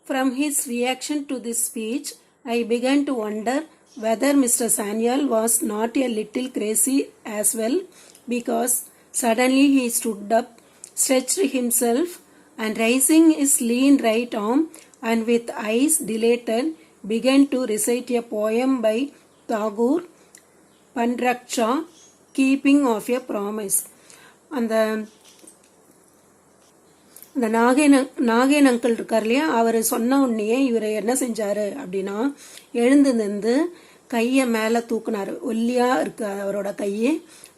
From his reaction to this speech, I began to wonder whether Mr. Sanyal was not a little crazy as well, because suddenly he stood up, stretched himself, and raising his lean right arm and with eyes dilated, began to recite a poem by Tagore, Panraksha, Keeping of a Promise. அந்த நாகேன் uncle இருக்கார் இல்லையா, அவர் சொன்ன உடனே இவர் என்ன செஞ்சார் அப்படின்னா, எழுந்து நின்று கையை மேலே தூக்குனார். ஒல்லியாக இருக்கு அவரோட கையை,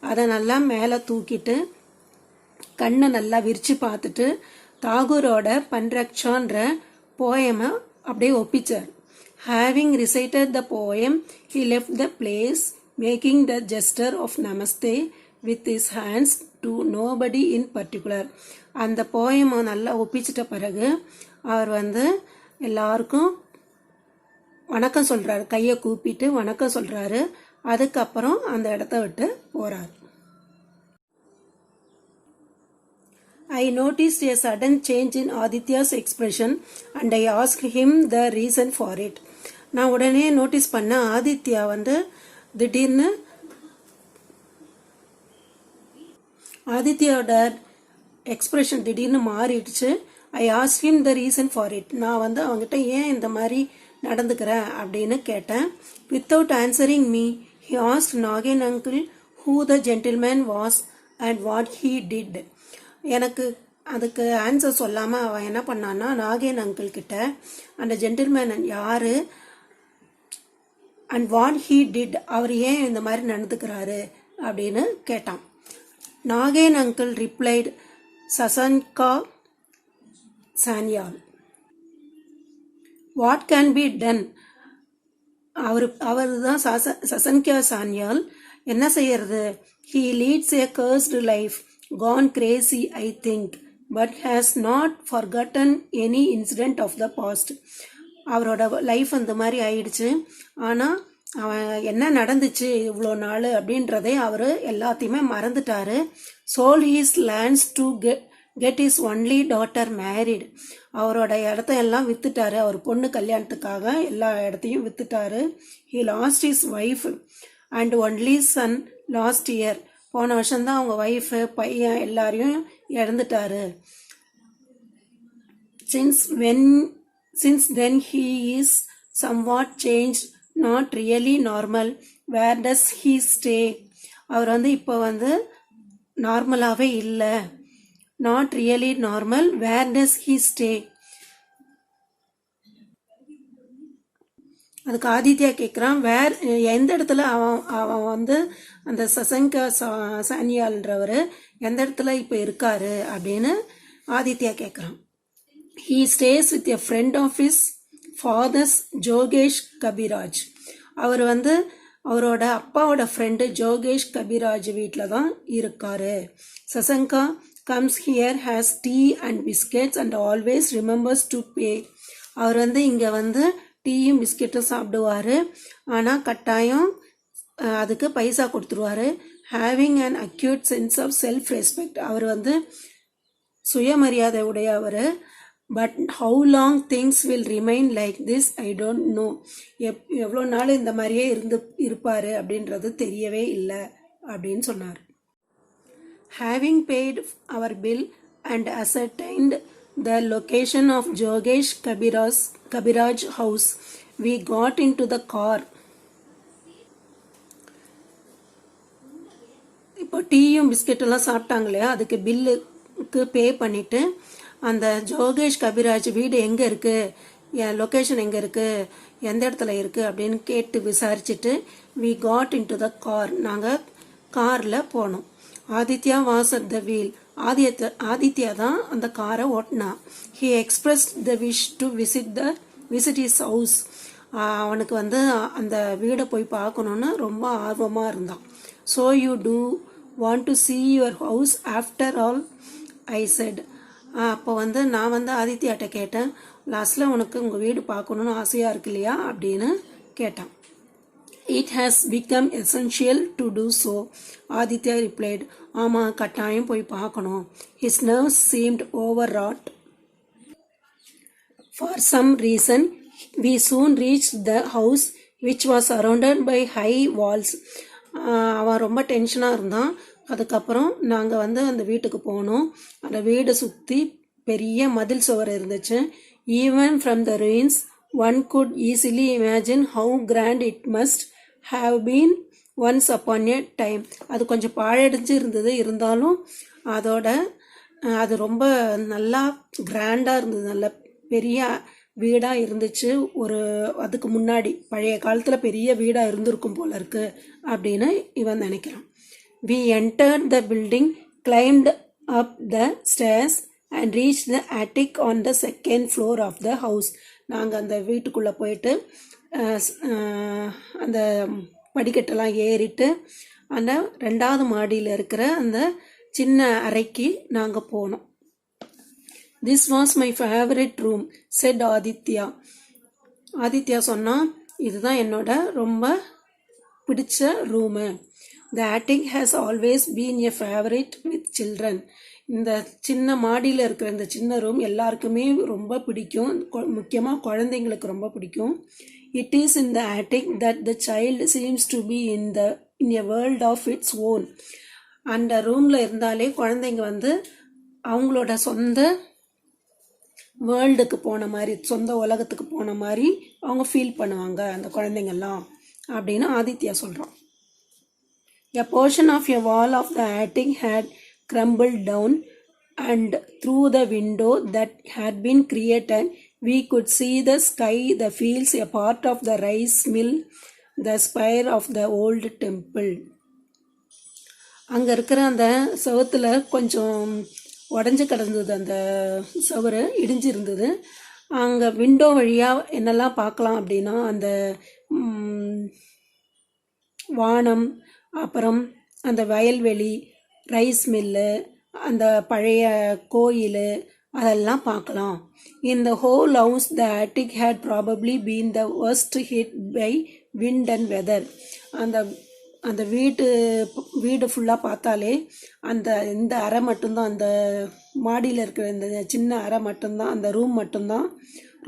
அதை நல்லா மேலே தூக்கிட்டு கண்ணை நல்லா விரித்து பார்த்துட்டு தாகூரோட பன்ரக்ஷான்ற போயமை அப்படியே ஒப்பிச்சார். Having recited the poem, he left the place making the gesture of namaste with his hands to nobody in particular. அந்த போயமை நல்லா ஒப்பிச்சிட்ட பிறகு அவர் எல்லாருக்கும் வணக்கம் சொல்கிறாரு, கையை கூப்பிட்டு வணக்கம் சொல்கிறாரு. அதுக்கப்புறம் அந்த இடத்த விட்டு போகிறார். I noticed a sudden change in Aditya's expression and I asked him the reason for it. நான் உடனே நோட்டீஸ் பண்ண ஆதித்யா திடீர்னு ஆதித்யாவோட எக்ஸ்பிரஷன் திடீர்னு மாறிடுச்சு. I ask him the reason for it. நான் அவங்ககிட்ட ஏன் இந்த மாதிரி நடந்துக்கிறேன் அப்படின்னு கேட்டேன். Without answering me, he ask Nagen uncle who the gentleman was and what he did. எனக்கு அதுக்கு ஆன்சர் சொல்லாமல் அவன் என்ன பண்ணான்னா, நாகேன் அங்கிள் கிட்ட அந்த ஜென்டில்மேன் யார் அண்ட் வாட் ஹீ டிட், அவர் ஏன் இந்த மாதிரி நடந்துக்கிறாரு அப்படின்னு கேட்டான். Nagen uncle replied, Sasanka Sanyal. What can be done. அவர் தான் சசன்கா சான்யால். என்ன செய்யறது? He leads a cursed life, gone crazy I think, but has not forgotten any incident of the past. அவரோட லைஃப் அந்த மாதிரி ஆயிடுச்சு. ஆனால் அவன் என்ன நடந்துச்சு இவ்வளோ நாள் அப்படின்றதே அவர் எல்லாத்தையுமே மறந்துட்டாரு. sold his lands to get his only daughter married. அவரோட இடத்த எல்லாம் வித்துட்டாரு. அவர் பொண்ணு கல்யாணத்துக்காக எல்லா இடத்தையும் வித்துட்டாரு. he lost his wife and only son last year. போன வருஷம்தான் அவங்க ஒய்ஃபு பையன் எல்லாரையும் இழந்துட்டாரு. Since then he is somewhat changed, not really normal. Where does he stay? அவர் இப்போ நார்மலாகவே இல்லை. not really normal. Where does he stay? அதுக்கு ஆதித்யா கேட்குறான், எந்த இடத்துல அவன் அந்த சசங்கா சானியால்ன்றவர் எந்த இடத்துல இப்போ இருக்காரு அப்படின்னு ஆதித்யா கேட்குறான். He stays with a friend of his father's ஜோகேஷ் கபிராஜ். அவர் அவரோட அப்பாவோட ஃப்ரெண்டு ஜோகேஷ் கபிராஜ் வீட்டில் தான் இருக்காரு. Sasanka comes here, has tea and biscuits and always remembers to pay. அவர் இங்கே டீயும் பிஸ்கெட்டும் சாப்பிடுவார், ஆனால் கட்டாயம் அதுக்கு பைசா கொடுத்துருவார். Having an acute sense of self respect. அவர் சுயமரியாதை உடையவர். But how long things will remain like this I don't know. எவ்வளோ நாள் இந்த மாதிரியே இருப்பார் அப்படின்றது தெரியவே இல்லை அப்படின்னு சொன்னார். Having paid our bill and ascertained the location of Jogesh Kabiraj house, we got into the car. இப்போ டீயும் பிஸ்கெட்டெல்லாம் சாப்பிட்டாங்க இல்லையா, அதுக்கு பில்லுக்கு பே பண்ணிவிட்டு அந்த ஜோகேஷ் கபிராஜ் வீடு எங்கே இருக்குது, என் லொக்கேஷன் எங்கே இருக்குது, எந்த இடத்துல இருக்குது அப்படின்னு கேட்டு விசாரிச்சுட்டு we got into the car. நாங்கள் காரில் போனோம். Aditya was at the wheel. Aditya தான் அந்த காரை ஓட்டினா. He expressed the wish to visit his house. அவனுக்கு அந்த வீடை போய் பார்க்கணுன்னு ரொம்ப ஆர்வமாக இருந்தான். So you do want to see your house after all I said. அப்போ நான் ஆதித்யாட்ட கேட்டேன், லாஸ்ட்டில் உனக்கு உங்கள் வீடு பார்க்கணுன்னு ஆசையாக இருக்கு இல்லையா அப்படின்னு கேட்டான். It has become essential to do so, Aditya replied. ஆமாம், கட்டாயம் போய் பார்க்கணும். His nerves seemed overwrought. For some reason, we soon reached the house which was surrounded by high walls. அவன் ரொம்ப டென்ஷனாக இருந்தான். அதுக்கப்புறம் நாங்கள் வந்து அந்த வீட்டுக்கு போனோம். அந்த வீடை சுற்றி பெரிய மதில் சுவர் இருந்துச்சு. Even from the ruins, one could easily imagine how grand it must have been once upon a time. அது கொஞ்சம் பாழடைஞ்சு இருந்தது, இருந்தாலும் அதோட அது ரொம்ப நல்லா கிராண்டாக இருந்தது, நல்ல பெரிய வீடாக இருந்துச்சு. ஒரு அதுக்கு முன்னாடி பழைய காலத்தில் பெரிய வீடாக இருந்திருக்கும் போல இருக்கு அப்படின்னு இவன் நினைக்கிறான். We entered the building, climbed up the stairs and reached the attic on the second floor of the house. நாங்கள் அந்த வீட்டுக்குள்ளே போயிட்டு அந்த படிக்கட்டெல்லாம் ஏறிட்டு அந்த 2வது மாடியில் இருக்கிற அந்த சின்ன அறைக்கு நாங்கள் போனோம். This was my favorite room, said Aditya. Aditya சொன்னான், இதுதான் என்னோட ரொம்ப பிடிச்ச room. The attic has always been a favorite with children. இந்த சின்ன மாடியில் இருக்கிற இந்த சின்ன ரூம் எல்லாருக்குமே ரொம்ப பிடிக்கும், முக்கியமாக குழந்தைங்களுக்கு ரொம்ப பிடிக்கும். It is in the attic that the child seems to be in a world of its own. அந்த ரூமில் இருந்தாலே குழந்தைங்க வந்து அவங்களோட சொந்த வேர்ல்டுக்கு போன மாதிரி, சொந்த உலகத்துக்கு போன மாதிரி அவங்க ஃபீல் பண்ணுவாங்க அந்த குழந்தைங்கள்லாம் அப்படின்னு ஆதித்யா சொல்கிறான். A portion of a wall of the attic had crumbled down, and through the window that had been created, we could see the sky, the fields, a part of the rice mill, the spire of the old temple. அங்கே இருக்கிற அந்த செவத்தில் கொஞ்சம் உடஞ்சி கிடந்தது, அந்த செவரு இடிஞ்சு இருந்தது. அங்கே விண்டோ வழியாக என்னெல்லாம் பார்க்கலாம் அப்படின்னா அந்த வானம், அப்புறம் அந்த வயல்வெளி, ரைஸ் மில்லு, அந்த பழைய கோயில், அதெல்லாம் பார்க்கலாம். In the whole house, the attic had probably been the worst hit by wind and weather. அந்த வீடு ஃபுல்லாக பார்த்தாலே இந்த அறை மட்டும்தான், அந்த மாடியில் இருக்கிற இந்த சின்ன அறை மட்டும்தான், அந்த ரூம் மட்டும்தான்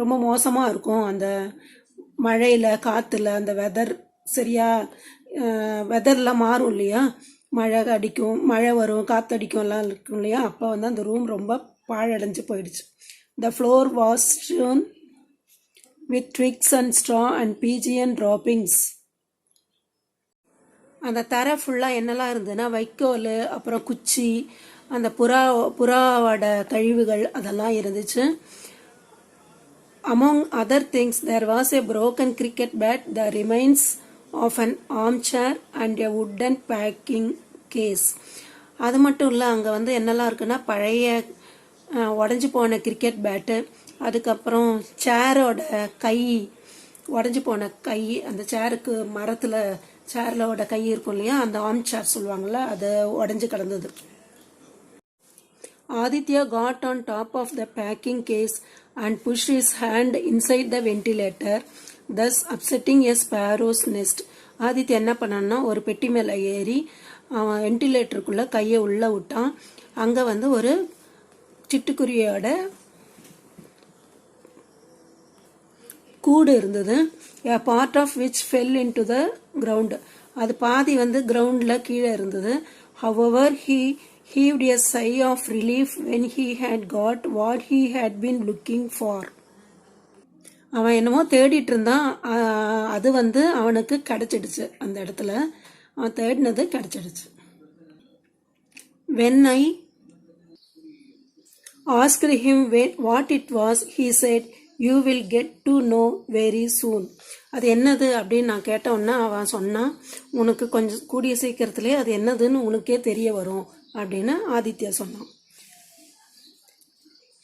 ரொம்ப மோசமாக இருக்கும். அந்த மழையில், காற்றுல, அந்த வெதர் சரியா வெதர்லாம் மாறும் இல்லையா, மழை அடிக்கும், மழை வரும், காற்றடிக்கும் எல்லாம் இருக்கும் இல்லையா, அப்போ வந்து அந்த ரூம் ரொம்ப பாழடைஞ்சு போயிடுச்சு. The floor was strewn with twigs and straw and pigeon droppings. அந்த தரை ஃபுல்லாக என்னெல்லாம் இருந்ததுன்னா வைக்கோல், அப்புறம் குச்சி, அந்த புறாவோட கழிவுகள் அதெல்லாம் இருந்துச்சு. Among other things, there was a broken cricket bat, the remains of an armchair and a wooden packing case. அது மட்டும் இல்லை, அங்கே வந்து என்னெல்லாம் இருக்குன்னா பழைய உடஞ்சி போன கிரிக்கெட் பேட்டு, அதுக்கப்புறம் சேரோட கை, உடஞ்சி போன கை, அந்த சேருக்கு மரத்தில் சேரோட கை இருக்கும் இல்லையா, அந்த ஆர்ம் சேர் சொல்லுவாங்கள்ல, அது உடஞ்சி கிடந்தது. Aditya got on top of the packing case and pushed his hand inside the ventilator, thus upsetting a sparrow's nest. Aditya என்ன பண்ணான்னா ஒரு பெட்டி மேலே ஏறி அவன் வென்டிலேட்டருக்குள்ளே கையை உள்ளே விட்டான். அங்கே வந்து ஒரு சிட்டுக்குருவியோட கூடு இருந்தது. a part of which fell into the ground. அது பாதி வந்து கிரவுண்டில் கீழே இருந்தது. however he heaved a sigh of relief when he had got what he had been looking for. அவன் என்னமோ தேடிட்டு இருந்தான், அது வந்து அவனுக்கு கிடைச்சிடுச்சு. அந்த இடத்துல அவன் தேடினது கிடைச்சிடுச்சு. When I asked him what it was, he said, you will get to know very soon. அது என்னது அப்படின்னு நான் கேட்டோன்னா அவன் சொன்னான், உனக்கு கொஞ்சம் கூடிய சீக்கிரத்திலே அது என்னதுன்னு உனக்கே தெரிய வரும் அப்படின்னு ஆதித்யா சொன்னான்.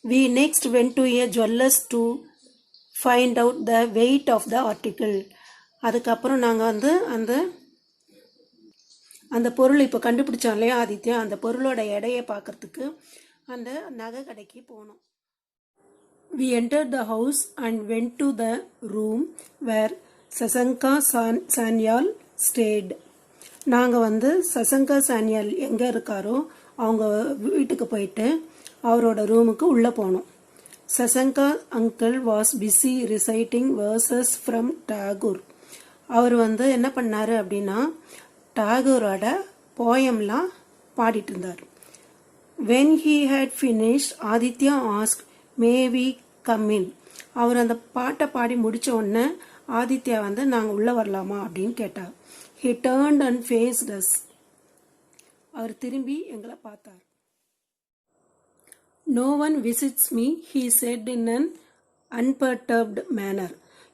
We next went to a jeweler's to find out the weight of the article. அதுக்கப்புறம் நாங்கள் வந்து அந்த பொருள் இப்போ கண்டுபிடிச்சோம் இல்லையா ஆதித்யா, அந்த பொருளோட எடையை பார்க்கறதுக்கு அந்த நகை கடைக்கு போனோம். We entered the house and went to the room where Sasanka Sanyal stayed. நாங்கள் வந்து சசங்கா சான்யால் எங்கே இருக்காரோ அவங்க வீட்டுக்கு போயிட்டு அவரோட ரூமுக்கு உள்ளே போனோம். Sasanka's uncle was busy reciting verses from Tagore. அவர் என்ன பண்ணாரு அப்படின்னா டாகூரோட போயம்லாம் பாடிட்டு இருந்தார். When he had finished, Aditya asked, "May we come in?" அவர் அந்த பாட்டை பாடி முடிச்ச உடனே ஆதித்யா நாங்கள் உள்ள வரலாமா அப்படின்னு கேட்டார். He turned and faced us. அவர் திரும்பி எங்களை பார்த்தார். No one visits me, he said in an unperturbed manner.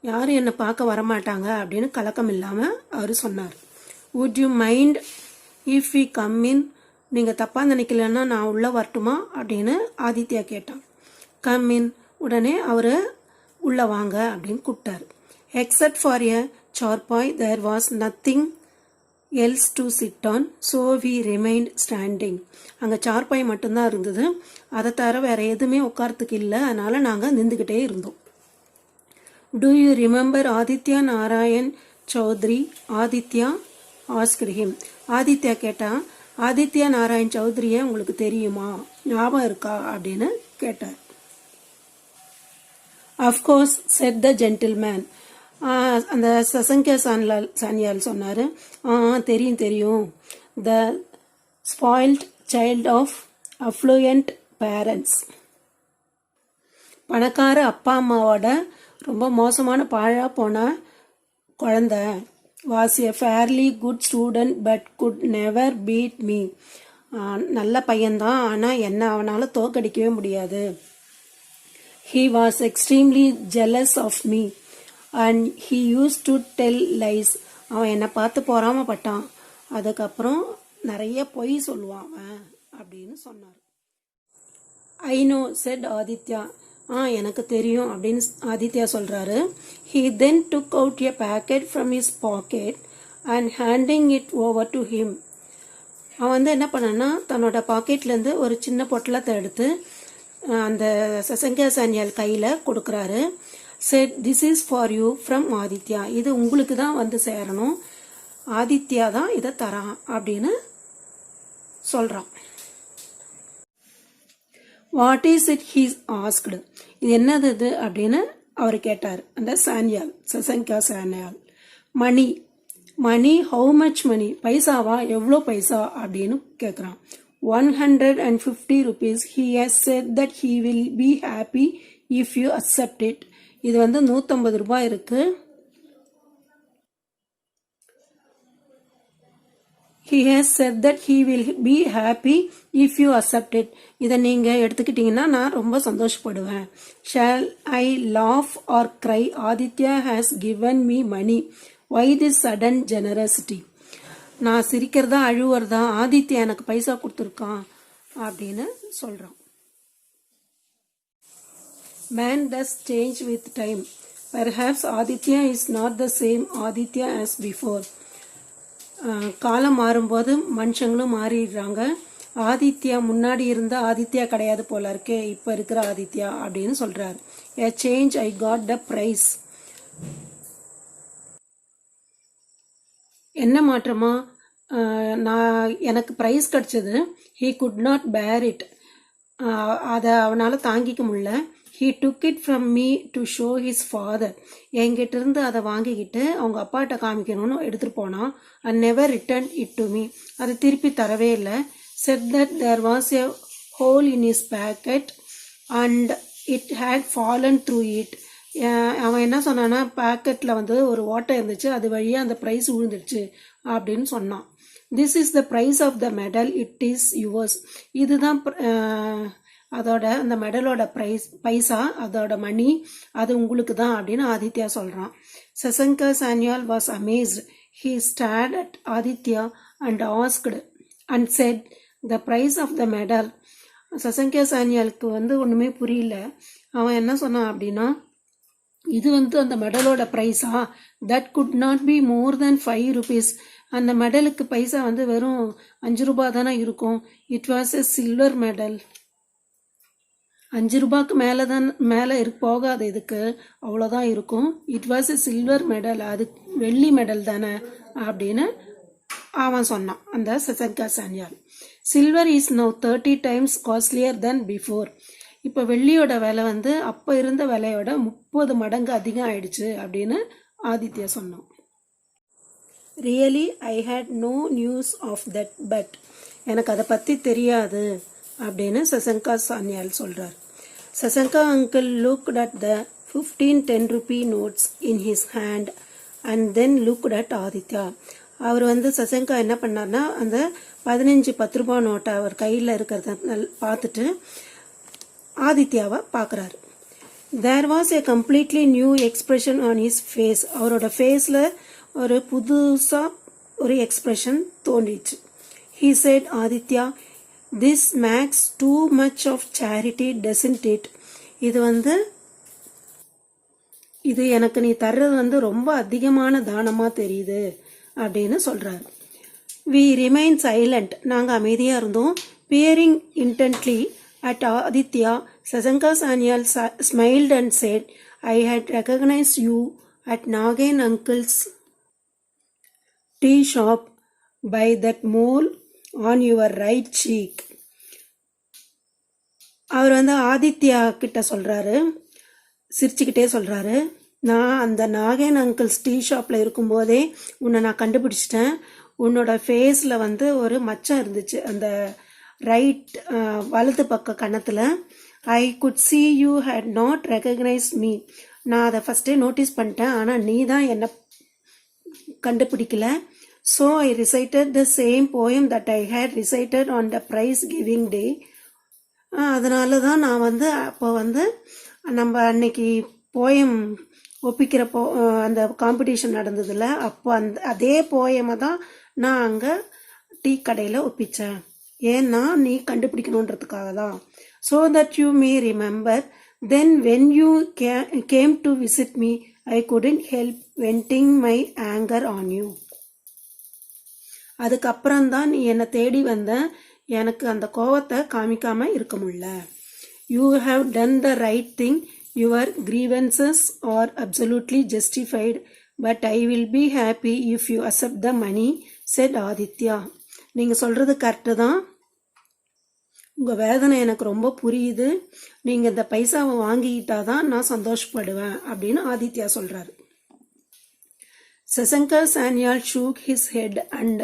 யாரும் என்னை பார்க்க வரமாட்டாங்க அப்படின்னு கலக்கம் இல்லாமல் அவர் சொன்னார். Would you mind if we come in? நீங்கள் தப்பாக நினைக்கலன்னா நான் உள்ளே வரட்டுமா அப்படின்னு ஆதித்யா கேட்டான். Come in. உடனே அவர் உள்ளே வாங்க அப்படின்னு கூப்பிட்டார். Except for a charpai there was nothing else to sit on, so we remained standing. அங்கே சார்பாய் மட்டும்தான் இருந்தது, அதை தவிர வேற எதுவுமே உட்காரத்துக்கு இல்லை, அதனால நாங்கள் நின்றுக்கிட்டே இருந்தோம். Do you remember Aditya Narayan Chowdhury? Aditya asked him. Aditya கேட்டா, ஆதித்யா நாராயண் சௌத்ரியை உங்களுக்கு தெரியுமா, ஞாபகம் இருக்கா அப்படின்னு கேட்டார். Of course, said the gentleman. அந்த சசங்கியா சானியால் சொன்னார், தெரியும். The spoiled child of affluent parents. பணக்கார அப்பா அம்மாவோட ரொம்ப மோசமான பாழா போன குழந்தை. Was a fairly good student but could never beat me. நல்ல பையன்தான், ஆனால் என்ன அவனால் தோக்கடிக்கவே முடியாது. He was extremely jealous of me and he used to tell lies. அவன் என்னை பார்த்து பொறாமப்பட்டான், அதுக்கப்புறம் நிறைய பொய் சொல்லுவான் அப்படின்னு சொன்னார். I know, said Aditya. எனக்கு தெரியும் அப்படின்னு ஆதித்யா சொல்றாரு. He then took out a packet from his pocket and handing it over to him. அவன் என்ன பண்ணான்னா தன்னோட பாக்கெட்லேருந்து ஒரு சின்ன பொட்டலத்தை எடுத்து அந்த சசங்கியா சானியால் கையில் கொடுக்குறாரு. said, "This is for you from Aditya." இது உங்களுக்கு தான் சேரணும், ஆதித்யா தான் இதை தரான் அப்படின்னு சொல்கிறான். What is it he asked. இது என்னது இது அப்படின்னு அவர் கேட்டார். அந்த சானியால், சசங்கியா சானியால். மணி. மணி, ஹவு மச் மணி? பைசாவா, எவ்வளோ பைசா அப்படின்னு கேட்குறான். 150 rupees. He has said that he will be happy if you accept it. இது 150 ரூபாய் இருக்கு. He has said that he will be happy if you accept it. இதை நீங்க எடுத்துக்கிட்டீங்கன்னா நான் ரொம்ப சந்தோஷப்படுவேன். Shall I laugh or cry? Aditya has given me money. Why this sudden generosity? நான் சிரிக்கிறதா அழுவுறதா, ஆதித்யா எனக்கு பைசா கொடுத்துருக்கான் அப்படின்னு சொல்றான். Man does change with time. Perhaps Aditya is not the same Aditya as before. காலம் மாறும்போது மனுஷங்களும் மாறிடுறாங்க. ஆதித்யா முன்னாடி இருந்த ஆதித்யா கிடையாது போல இருக்கே இப்போ இருக்கிற ஆதித்யா அப்படின்னு சொல்றாரு. A change, I got the prize. என்ன மாற்றமா? நான் எனக்கு ப்ரைஸ் கிடச்சது. He could not bear it. அதை அவனால் தாங்கிக்க முடியல. He took it from me to show his father. என்கிட்ட இருந்து அதை வாங்கிக்கிட்டு அவங்க அப்பாட்ட காமிக்கணும்னு எடுத்துகிட்டு போனான். and never returned it to me. அதை திருப்பி தரவே இல்லை. said that there was a hole in his packet and it had fallen through it. அவன் என்ன சொன்னான்னா, பேக்கெட்டில் ஒரு ஓட்டை இருந்துச்சு, அது வழியாக அந்த ப்ரைஸ் விழுந்துருச்சு அப்படின்னு சொன்னான். This is the price of the medal, it is yours. இதுதான் அதோட அந்த மெடலோட பைசா, அதோட மணி, அது உங்களுக்கு தான் அப்படின்னு ஆதித்யா சொல்கிறான். Sasanka Sanyal was amazed. He stared at Aditya and asked and said, the price of the medal. Sasanka சானியாலுக்கு ஒன்றுமே புரியல. அவன் என்ன சொன்னான் அப்படின்னா, இது அந்த மெடலோட ப்ரைஸா? That could not be more than 5 rupees. அந்த மெடலுக்கு பைசா வெறும் 5 ரூபாய் தானே இருக்கும். It was a silver medal. 5 ரூபாய்க்கு மேலே போகாது, இதுக்கு அவ்வளோதான் இருக்கும். It was a silver medal, அது வெள்ளி மெடல் தானே அப்படின்னு அவன் சொன்னான், அந்த Sasanka Sanyal. Silver is now 30 times costlier then before. இப்போ வெள்ளியோட விலை வந்து அப்போ இருந்த விலையோட 30 மடங்கு அதிகம் ஆயிடுச்சு அப்படின்னு ஆதித்யா சொன்னான். Really I had no news of that but எனக்கு அதை பற்றி தெரியாது அப்படின்னு சசங்கா சான்யால் சொல்கிறார். Sasanka uncle looked at the 15-10 rupee notes in his hand and then looked at Aditya. அவர் வந்து சசங்கா என்ன பண்ணார்னா அந்த 15-10 ரூபாய் நோட்டை அவர் கையில் இருக்கிறத பார்த்துட்டு ஆதித்யாவை பார்க்குறாரு. There was a completely new expression on his face. அவரோட ஃபேஸில் ஒரு புதுசாக ஒரு எக்ஸ்பிரஷன் தோன்றிச்சு. He said, Aditya, this makes too much of charity, doesn't it? இது எனக்கு நீ தர்றது வந்து ரொம்ப அதிகமான தானமாக தெரியுது அப்படின்னு சொல்கிறாரு. We remained silent. நாங்கள் அமைதியாக இருந்தோம். Peering intently at Aditya, Sasanka Sanyal smiled and said, I had recognized you at Nagain uncle's tea shop by that mole on your right cheek. அவர் வந்து ஆதித்யா கிட்ட சொல்கிறாரு, சிரிச்சுக்கிட்டே சொல்கிறாரு, நான் அந்த நாகேன் அங்கிள்ஸ் டீ ஷாப்பில் இருக்கும்போதே உன்னை நான் கண்டுபிடிச்சிட்டேன். உன்னோட ஃபேஸில் வந்து ஒரு மச்சம் இருந்துச்சு அந்த ரைட் வலது பக்க கன்னத்தில். I could see you had not recognise me. நான் அதை ஃபஸ்ட்டே நோட்டீஸ் பண்ணிட்டேன், ஆனால் நீ தான் என்னை கண்டுபிடிக்கல. So I recited the same poem that I had recited on the prize giving day. அதனால தான் நான் வந்து அப்போ வந்து நம்ம அன்னைக்கு போயம் ஒப்பிக்கிற அந்த காம்படிஷன் நடந்ததில்ல, அப்போ அதே போயமை தான் நான் அங்கே டீ கடையில் ஒப்பித்தேன். ஏன்னா நீ கண்டுபிடிக்கணுன்றதுக்காக தான். So that you may remember, then when you came to visit me, I couldn't help venting my anger on you. அதுக்கப்புறம்தான் நீ என்னை தேடி வந்த, எனக்கு அந்த கோவத்தை காமிக்காம இருக்க முடியல. You have done the right thing. Your grievances are absolutely justified, but I will be happy if you accept the money, said Aditya. நீங்கள் சொல்கிறது கரெக்டு தான். உங்கள் வேதனை எனக்கு ரொம்ப புரியுது. நீங்கள் இந்த பைசாவை வாங்கிக்கிட்டாதான் நான் சந்தோஷப்படுவேன் அப்படின்னு ஆதித்யா சொல்கிறாரு. Sasanka Sanyal shook his head and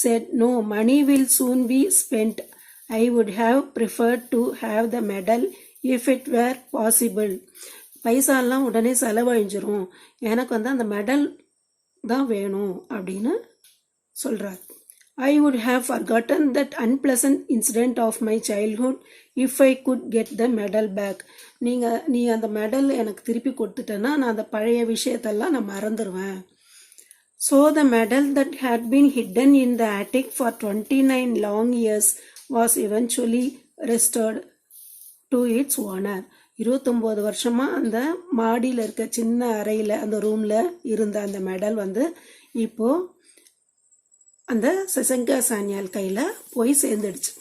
said, no, money will soon be spent. I would have preferred to have the medal if it were possible. பைசாலாம் உடனே செலவழிஞ்சிரும், எனக்கு வந்து அந்த மெடல் தான் வேணும் அப்படின்னு சொல்கிறார். I would have forgotten that unpleasant incident of my childhood if I could get the medal back. நீ அந்த மெடல் எனக்கு திருப்பி கொடுத்துட்டேன்னா நான் அந்த பழைய விஷயத்தெல்லாம் நான் மறந்துடுவேன். So the medal that had been hidden in the attic for 29 long years was eventually restored to its owner. 29 வருஷமா அந்த மாடியில் இருக்க சின்ன அறையில் அந்த ரூமில் இருந்த அந்த மெடல் வந்து இப்போ அந்த சசங்கா சான்யால் கையில் போய் சேர்ந்துடுச்சு.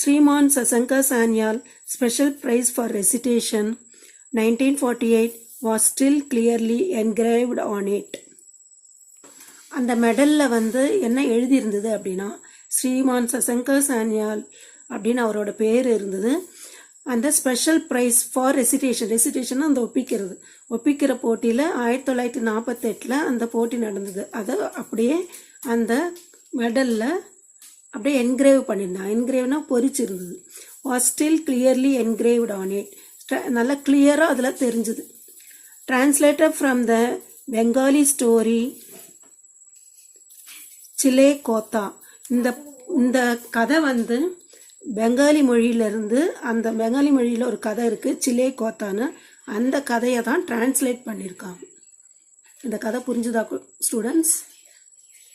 Shriman Sasanka Sanyal special prize for recitation 1948 was still clearly engraved on it. அந்த மெடலில் வந்து என்ன எழுதியிருந்தது அப்படின்னா, ஸ்ரீமான் சசங்கா சான்யால் அப்படின்னு அவரோட பேர் இருந்தது. அந்த ஸ்பெஷல் ப்ரைஸ் ஃபார் ரெசிடேஷன் அந்த ஒப்பிக்கிற போட்டியில் 1948 அந்த போட்டி நடந்தது. அதை அப்படியே அந்த மெடலில் அப்படியே என்கிரேவ் பண்ணியிருந்தான். என்கிரேவ்னா பொறிச்சிருந்தது. Was still clearly engraved on it. நல்லா கிளியராக அதில் தெரிஞ்சுது. Translated from the Bengali story சிலே கோத்தா. இந்த கதை வந்து பெங்காலி மொழியிலிருந்து, அந்த பெங்காலி மொழியில் ஒரு கதை இருக்குது சிலே கோத்தான்னு, அந்த கதையை தான் டிரான்ஸ்லேட் பண்ணியிருக்காங்க. இந்த கதை புரிஞ்சுதா ஸ்டூடெண்ட்ஸ்?